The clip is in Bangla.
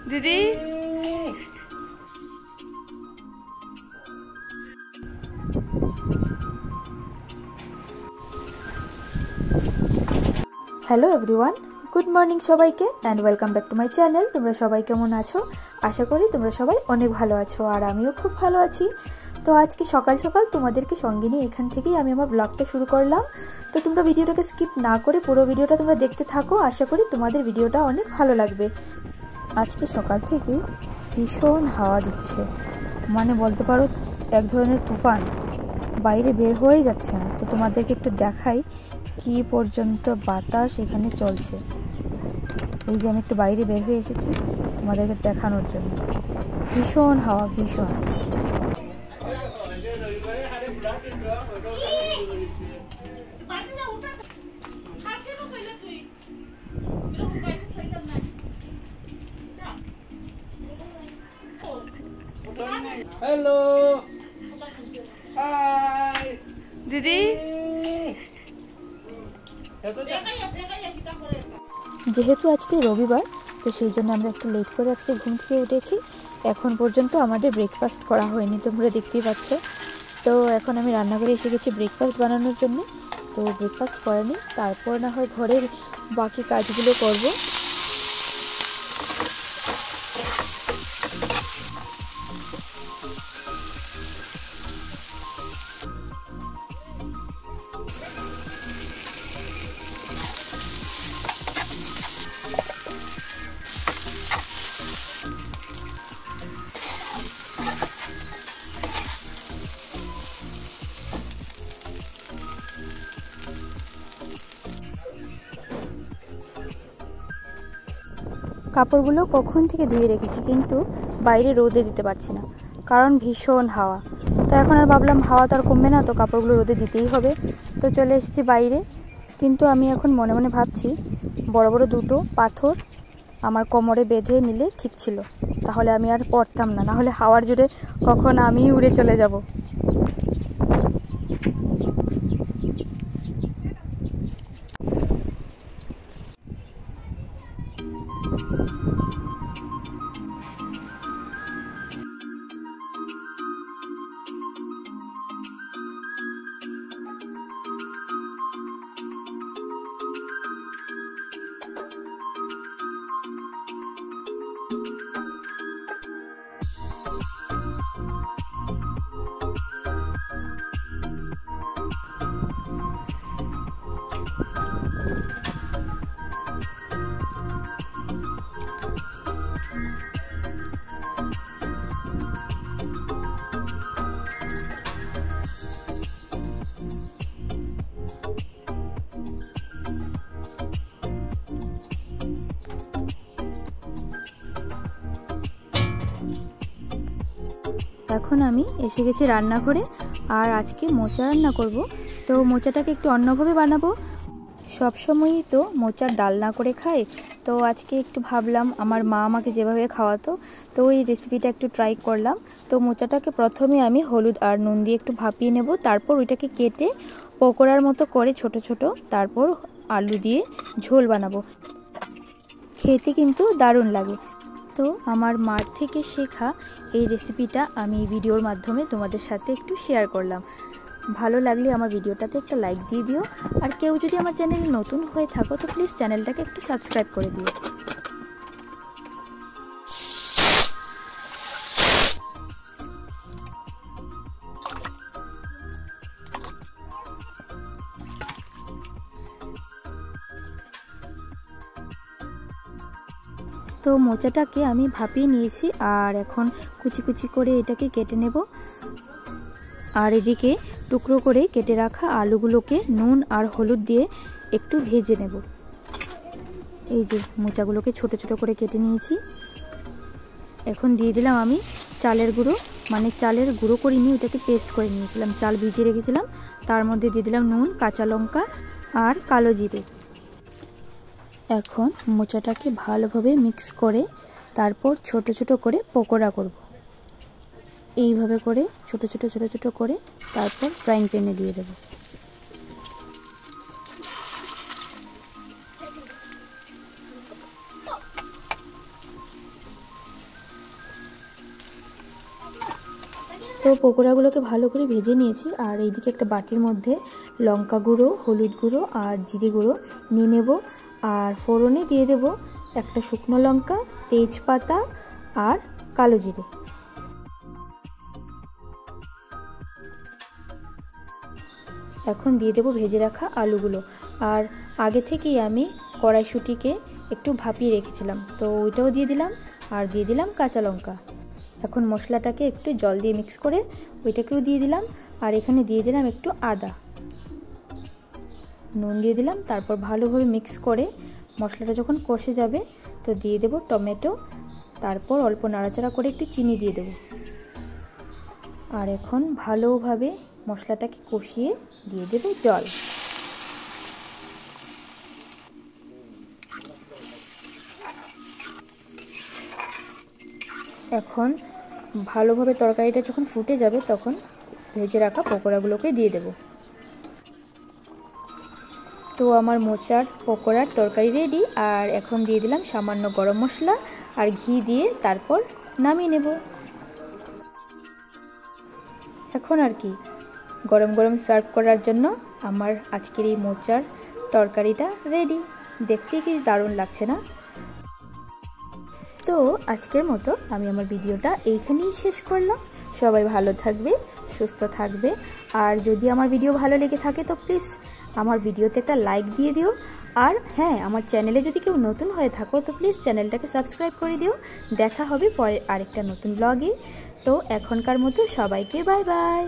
দিদি হ্যালো এভরিওয়ান, গুড মর্নিং সবাইকে and welcome back to my channel. তোমরা সবাই কেমন আছো? আশা করি তোমরা সবাই অনেক ভালো আছো, আর আমিও খুব ভালো আছি। তো আজকে সকাল সকাল তোমাদেরকে সঙ্গে নিয়ে এখান থেকেই আমি আমার ব্লগটা শুরু করলাম। তো তোমরা ভিডিওটাকে স্কিপ না করে পুরো ভিডিওটা তোমরা দেখতে থাকো, আশা করি তোমাদের ভিডিওটা অনেক ভালো লাগবে। আজকে সকাল থেকে ভীষণ হাওয়া দিচ্ছে, মানে বলতে পারো এক ধরনের তুফান, বাইরে বের হয়েই যাচ্ছে না। তো তোমাদেরকে একটু দেখাই কি পর্যন্ত বাতাস এখানে চলছে। এই যে আমি একটু বাইরে বের হয়ে এসেছি তোমাদেরকে দেখানোর জন্য। ভীষণ হাওয়া, ভীষণ। হ্যালো হাই দিদি। যেহেতু আজকে রবিবার, তো সেই জন্য আমরা একটু লেট করে আজকে ঘুম থেকে উঠেছি। এখন পর্যন্ত আমাদের ব্রেকফাস্ট করা হয়নি, তোমরা দেখতেই পাচ্ছ। তো এখন আমি রান্নাঘরে এসে গেছি ব্রেকফাস্ট বানানোর জন্য। তো ব্রেকফাস্ট করেনি, তারপর না হয় ঘরের বাকি কাজগুলো করব। কাপড়গুলো কখন থেকে ধুয়ে রেখেছি, কিন্তু বাইরে রোদে দিতে পারছি না, কারণ ভীষণ হাওয়া। তো এখন আর ভাবলাম হাওয়া তো আর কমবে না, তো কাপড়গুলো রোদে দিতেই হবে। তো চলে এসেছি বাইরে। কিন্তু আমি এখন মনে মনে ভাবছি, বড় বড় দুটো পাথর আমার কোমরে বেঁধে নিলে ঠিক ছিল, তাহলে আমি আর পড়তাম না, নাহলে হাওয়ার জোরে কখন আমি উড়ে চলে যাব। এখন আমি এসে গেছি রান্নাঘরে, আর আজকে মোচা রান্না করব। তো মোচাটাকে একটু অন্যভাবে বানাবো। সবসময়ই তো মোচার ডালনা করে খাই, তো আজকে একটু ভাবলাম আমার মা আমাকে যেভাবে খাওয়াতো, তো ওই রেসিপিটা একটু ট্রাই করলাম। তো মোচাটাকে প্রথমে আমি হলুদ আর নুন দিয়ে একটু ভাপিয়ে নেব, তারপর ওইটাকে কেটে পকোড়ার মতো করে ছোট ছোট, তারপর আলু দিয়ে ঝোল বানাবো। খেতে কিন্তু দারুণ লাগে। তো আমার মার থেকে শেখা এই রেসিপিটা আমি ভিডিওর মাধ্যমে তোমাদের সাথে একটু শেয়ার করলাম। ভালো লাগলে আমার ভিডিওটাতে একটা লাইক দিয়ে দিও, আর কেউ যদি আমার চ্যানেলে নতুন হয়ে থাকো তো প্লিজ চ্যানেলটাকে একটু সাবস্ক্রাইব করে দিও। তো মোচাটাকে আমি ভাপিয়ে নিয়েছি, আর এখন কুচি কুচি করে এটাকে কেটে নেব। আর এদিকে টুকরো করে কেটে রাখা আলুগুলোকে নুন আর হলুদ দিয়ে একটু ভেজে নেব। এই যে মোচাগুলোকে ছোট ছোট করে কেটে নিয়েছি। এখন দিয়ে দিলাম আমি চালের গুঁড়ো, মানে চালের গুঁড়ো করিনি, ওটাকে পেস্ট করে নিয়েছিলাম, চাল ভিজিয়ে রেখেছিলাম। তার মধ্যে দিয়ে দিলাম নুন, কাঁচা লঙ্কা আর কালো জিরে। এখন মোচাটাকে ভালোভাবে মিক্স করে তারপর ছোট ছোট করে পকোড়া করব। এইভাবে করে ছোট ছোট ছোট ছোট করে তারপর ফ্রাইং প্যানে দিয়ে দেব। তো পকোড়াগুলোকে ভালো করে ভেজে নিয়েছি। আর এইদিকে একটা বাটির মধ্যে লঙ্কা গুঁড়ো, হলুদ গুঁড়ো আর জিরে গুঁড়ো নিয়ে নেব। আর ফোড়নে দিয়ে দেব একটা শুকনো লঙ্কা, তেজপাতা আর কালো জিরে। এখন দিয়ে দেব ভেজে রাখা আলুগুলো। আর আগে থেকেই আমি কড়াইশুঁটিকে একটু ভাপিয়ে রেখেছিলাম, তো ওইটাও দিয়ে দিলাম। আর দিয়ে দিলাম কাঁচা লঙ্কা। এখন মশলাটাকে একটু জল দিয়ে মিক্স করে ওইটাকেও দিয়ে দিলাম। আর এখানে দিয়ে দিলাম একটু আদা, নুন দিয়ে দিলাম। তারপর ভালোভাবে মিক্স করে মশলাটা যখন কষে যাবে তো দিয়ে দেব টমেটো। তারপর অল্প নাড়াচাড়া করে একটু চিনি দিয়ে দেব। আর এখন ভালোভাবে মশলাটাকে কষিয়ে দিয়ে দেব জল। এখন ভালোভাবে তরকারিটা যখন ফুটে যাবে তখন ভেজে রাখা পকোড়াগুলোকে দিয়ে দেব। তো আমার মোচার পকোড়ার তরকারি রেডি। আর এখন দিয়ে দিলাম সামান্য গরম মশলা আর ঘি দিয়ে তারপর নামিয়ে নেব। এখন আর কি গরম গরম সার্ভ করার জন্য আমার আজকের এই মোচার তরকারিটা রেডি। দেখতে কি দারুণ লাগছে না? তো আজকের মতো আমি আমার ভিডিওটা এইখানেই শেষ করলাম। সবাই ভালো থাকবে, সুস্থ থাকবে। আর যদি আমার ভিডিও ভালো লেগে থাকে তো প্লিজ আমার ভিডিওতে একটা লাইক দিয়ে দিও। আর হ্যাঁ, আমার চ্যানেলে যদি কেউ নতুন হয়ে থাকো তো প্লিজ চ্যানেলটাকে সাবস্ক্রাইব করে দিও। দেখা হবে পরে আরেকটা নতুন ব্লগে। তো এখনকার মতো সবাইকে বাই বাই।